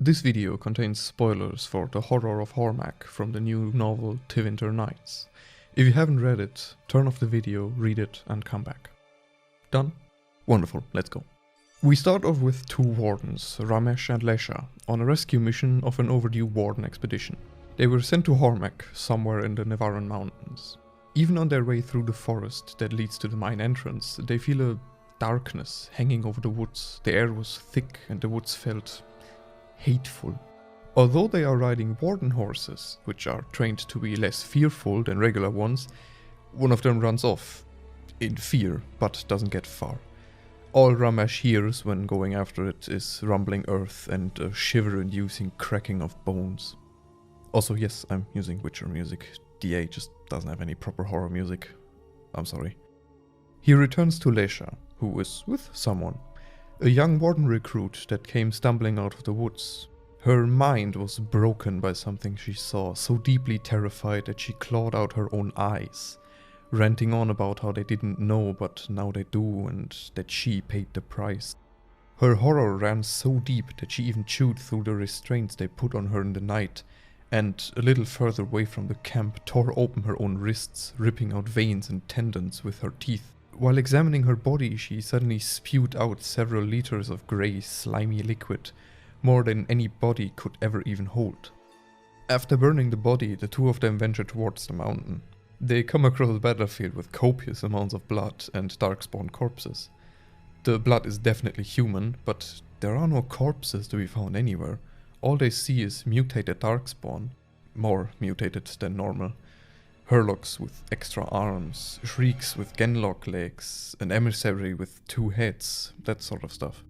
This video contains spoilers for The Horror of Hormak from the new novel Tevinter Nights. If you haven't read it, turn off the video, read it, and come back. Done? Wonderful, let's go. We start off with two wardens, Ramesh and Lesha, on a rescue mission of an overdue warden expedition. They were sent to Hormak, somewhere in the Nevaran mountains. Even on their way through the forest that leads to the mine entrance, they feel a darkness hanging over the woods. The air was thick and the woods felt hateful. Although they are riding warden horses, which are trained to be less fearful than regular ones, one of them runs off in fear, but doesn't get far. All Ramesh hears when going after it is rumbling earth and a shiver-inducing cracking of bones. Also, yes, I'm using Witcher music. DA just doesn't have any proper horror music. I'm sorry. He returns to Lesha, who is with someone. A young warden recruit that came stumbling out of the woods. Her mind was broken by something she saw, so deeply terrified that she clawed out her own eyes, ranting on about how they didn't know but now they do and that she paid the price. Her horror ran so deep that she even chewed through the restraints they put on her in the night, and a little further away from the camp tore open her own wrists, ripping out veins and tendons with her teeth. While examining her body, she suddenly spewed out several liters of grey, slimy liquid, more than any body could ever even hold. After burning the body, the two of them venture towards the mountain. They come across a battlefield with copious amounts of blood and darkspawn corpses. The blood is definitely human, but there are no corpses to be found anywhere. All they see is mutated darkspawn, more mutated than normal. Hurlocks with extra arms, shrieks with genlock legs, an emissary with two heads, that sort of stuff.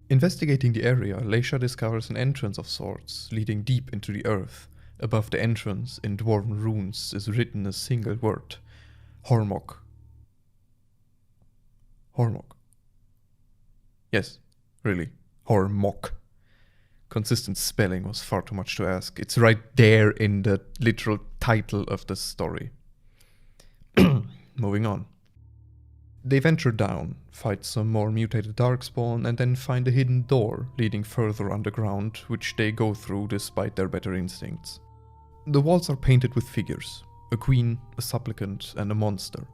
Investigating the area, Lesha discovers an entrance of sorts, leading deep into the earth. Above the entrance, in dwarven runes, is written a single word. Hormak. Hormak. Yes, really. Hormak. Consistent spelling was far too much to ask. It's right there in the literal title of the story. Moving on. They venture down, fight some more mutated darkspawn, and then find a hidden door leading further underground, which they go through despite their better instincts. The walls are painted with figures, a queen, a supplicant, and a monster.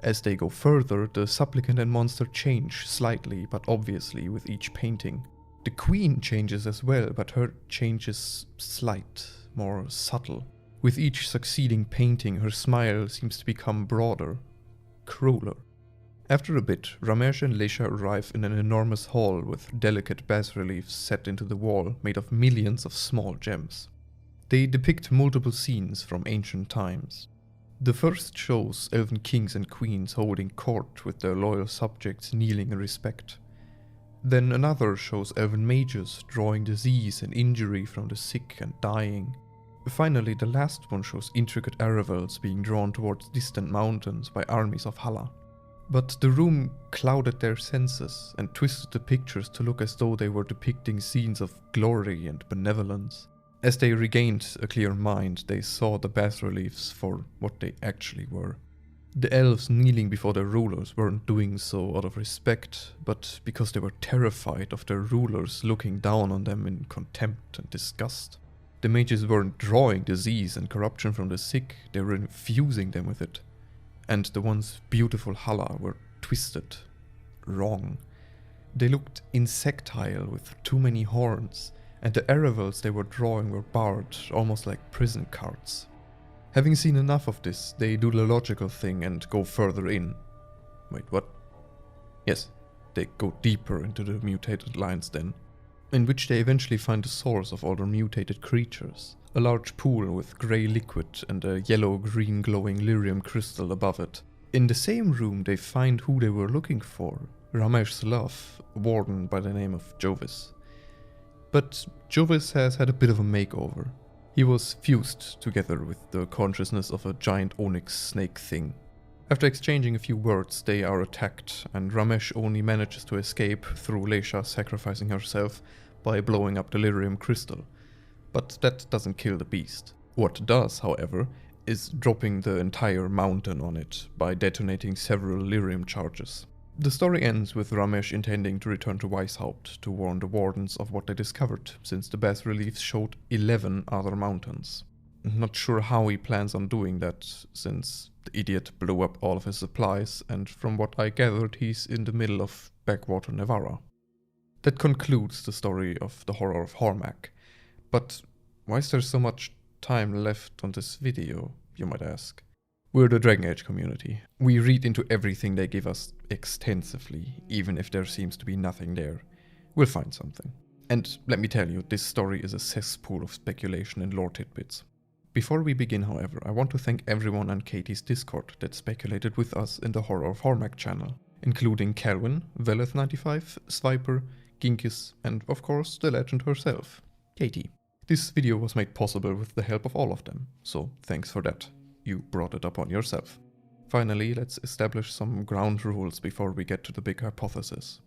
As they go further, the supplicant and monster change slightly but obviously with each painting. The queen changes as well, but her change is slight, more subtle. With each succeeding painting, her smile seems to become broader, crueler. After a bit, Ramesh and Lesha arrive in an enormous hall with delicate bas-reliefs set into the wall made of millions of small gems. They depict multiple scenes from ancient times. The first shows elven kings and queens holding court with their loyal subjects kneeling in respect. Then another shows elven mages drawing disease and injury from the sick and dying. Finally, the last one shows intricate aravels being drawn towards distant mountains by armies of Hala. But the room clouded their senses and twisted the pictures to look as though they were depicting scenes of glory and benevolence. As they regained a clear mind, they saw the bas-reliefs for what they actually were. The elves kneeling before their rulers weren't doing so out of respect, but because they were terrified of their rulers looking down on them in contempt and disgust. The mages weren't drawing disease and corruption from the sick, they were infusing them with it. And the once beautiful Hala were twisted, wrong. They looked insectile with too many horns, and the aravels they were drawing were barred, almost like prison cards. Having seen enough of this, they do the logical thing and go further in. Wait, what? Yes, they go deeper into the mutated lines then, in which they eventually find the source of all their mutated creatures. A large pool with grey liquid and a yellow-green glowing lyrium crystal above it. In the same room they find who they were looking for, Ramesh's love, a warden by the name of Jovis. But Jovis has had a bit of a makeover. He was fused together with the consciousness of a giant onyx snake thing. After exchanging a few words, they are attacked, and Ramesh only manages to escape through Lesha sacrificing herself by blowing up the lyrium crystal. But that doesn't kill the beast. What does, however, is dropping the entire mountain on it by detonating several lyrium charges. The story ends with Ramesh intending to return to Weishaupt to warn the wardens of what they discovered, since the bas reliefs showed 11 other mountains. Not sure how he plans on doing that, since the idiot blew up all of his supplies, and from what I gathered, he's in the middle of backwater Nevarra. That concludes the story of the horror of Hormak. But why is there so much time left on this video, you might ask? We're the Dragon Age community. We read into everything they give us extensively, even if there seems to be nothing there. We'll find something. And let me tell you, this story is a cesspool of speculation and lore tidbits. Before we begin, however, I want to thank everyone on Katie's Discord that speculated with us in the Horror of Hormak channel, including Kelvin, Veleth95, Swiper, Ginkis, and of course the legend herself, Katie. This video was made possible with the help of all of them, so thanks for that. You brought it upon yourself. Finally, let's establish some ground rules before we get to the big hypothesis.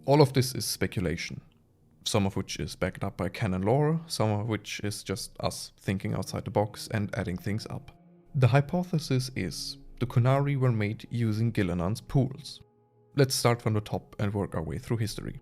All of this is speculation, some of which is backed up by canon lore, some of which is just us thinking outside the box and adding things up. The hypothesis is the Qunari were made using Ghilan'nain's pools. Let's start from the top and work our way through history.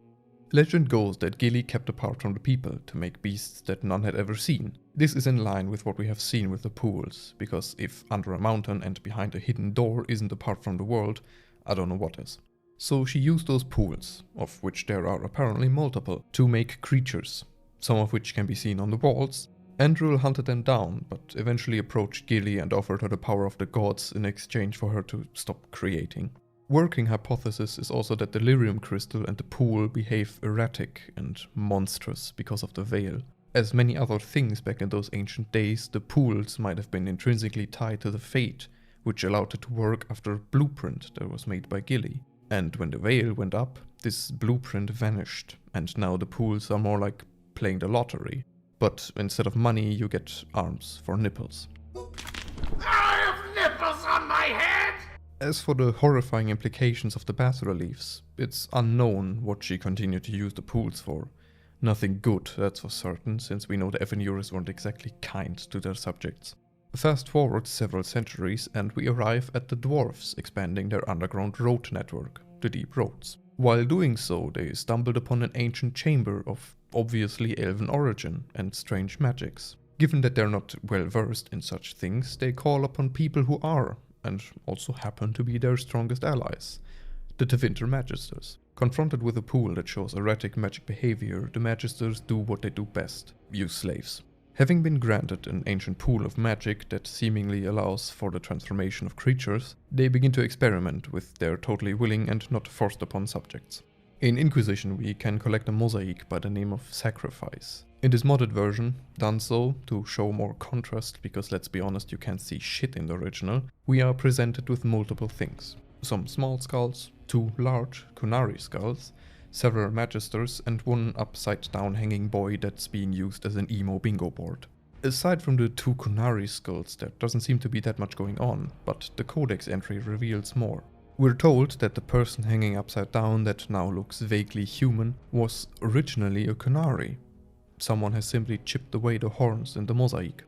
Legend goes that Gili kept apart from the people to make beasts that none had ever seen. This is in line with what we have seen with the pools, because if under a mountain and behind a hidden door isn't apart from the world, I don't know what is. So she used those pools, of which there are apparently multiple, to make creatures, some of which can be seen on the walls. Andrul hunted them down, but eventually approached Gili and offered her the power of the gods in exchange for her to stop creating. Working hypothesis is also that the lyrium crystal and the pool behave erratic and monstrous because of the veil. As many other things back in those ancient days, the pools might have been intrinsically tied to the fate, which allowed it to work after a blueprint that was made by Gili. And when the veil went up, this blueprint vanished, and now the pools are more like playing the lottery. But instead of money, you get arms for nipples. I have nipples on my head! As for the horrifying implications of the bas-reliefs, it's unknown what she continued to use the pools for. Nothing good, that's for certain, since we know the Evenurers weren't exactly kind to their subjects. Fast forward several centuries and we arrive at the dwarves expanding their underground road network, the Deep Roads. While doing so, they stumbled upon an ancient chamber of obviously elven origin and strange magics. Given that they're not well versed in such things, they call upon people who are, and also happen to be their strongest allies, the Tevinter Magisters. Confronted with a pool that shows erratic magic behavior, the Magisters do what they do best, use slaves. Having been granted an ancient pool of magic that seemingly allows for the transformation of creatures, they begin to experiment with their totally willing and not forced upon subjects. In Inquisition we can collect a mosaic by the name of Sacrifice. In this modded version, done so to show more contrast, because let's be honest, you can't see shit in the original, we are presented with multiple things. Some small skulls, 2 large Qunari skulls, several Magisters, and one upside down hanging boy that's being used as an emo bingo board. Aside from the 2 Qunari skulls, there doesn't seem to be that much going on, but the Codex entry reveals more. We're told that the person hanging upside down that now looks vaguely human was originally a Qunari. Someone has simply chipped away the horns in the mosaic.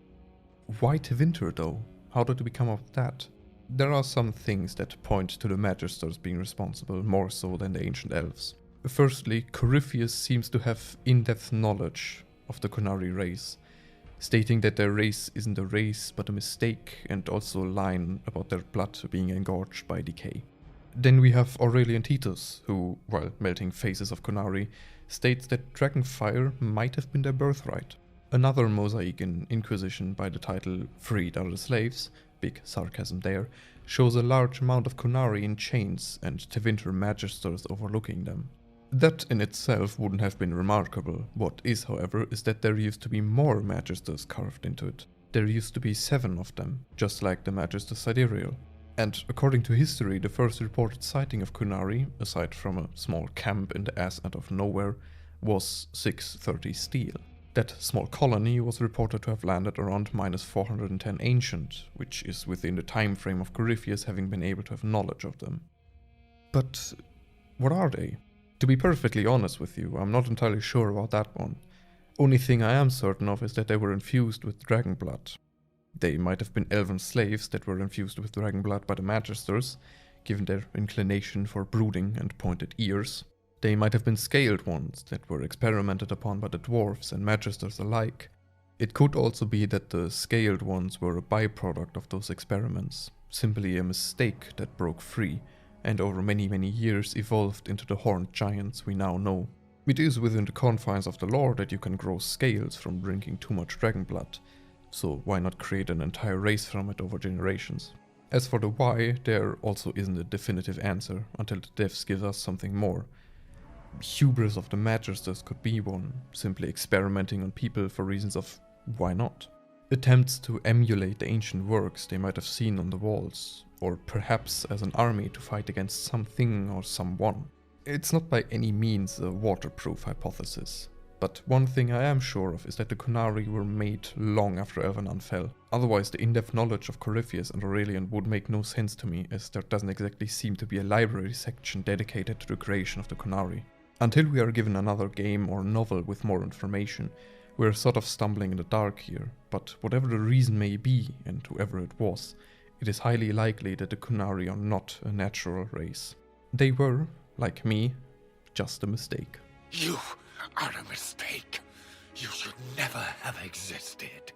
Why Tevinter though? How did we come up with that? There are some things that point to the Magisters being responsible more so than the ancient elves. Firstly, Corypheus seems to have in-depth knowledge of the Qunari race, stating that their race isn't a race but a mistake, and also a line about their blood being engorged by decay. Then we have Aurelian Titus, who, while melting faces of Qunari, states that Dragonfire might have been their birthright. Another mosaic in Inquisition by the title Freed Are the Slaves, big sarcasm there, shows a large amount of Qunari in chains and Tevinter Magisters overlooking them. That in itself wouldn't have been remarkable. What is, however, is that there used to be more Magisters carved into it. There used to be 7 of them, just like the Magister Sidereal. And according to history, the first reported sighting of Qunari, aside from a small camp in the ass end of nowhere, was 630 steel. That small colony was reported to have landed around -410 ancient, which is within the time frame of Corypheus having been able to have knowledge of them. But what are they? To be perfectly honest with you, I'm not entirely sure about that one. Only thing I am certain of is that they were infused with dragon blood. They might have been elven slaves that were infused with dragon blood by the Magisters, given their inclination for brooding and pointed ears. They might have been scaled ones that were experimented upon by the dwarves and magisters alike. It could also be that the scaled ones were a byproduct of those experiments, simply a mistake that broke free, and over many years evolved into the horned giants we now know. It is within the confines of the lore that you can grow scales from drinking too much dragon blood, so why not create an entire race from it over generations? As for the why, there also isn't a definitive answer until the devs give us something more. Hubris of the magisters could be one, simply experimenting on people for reasons of why not? Attempts to emulate the ancient works they might have seen on the walls, or perhaps as an army to fight against something or someone. It's not by any means a waterproof hypothesis, but one thing I am sure of is that the Qunari were made long after Elvenan fell. Otherwise the in-depth knowledge of Corypheus and Aurelian would make no sense to me, as there doesn't exactly seem to be a library section dedicated to the creation of the Qunari. Until we are given another game or novel with more information, we're sort of stumbling in the dark here, but whatever the reason may be, and whoever it was, it is highly likely that the Qunari are not a natural race. They were, like me, just a mistake. You are a mistake. You should never have existed.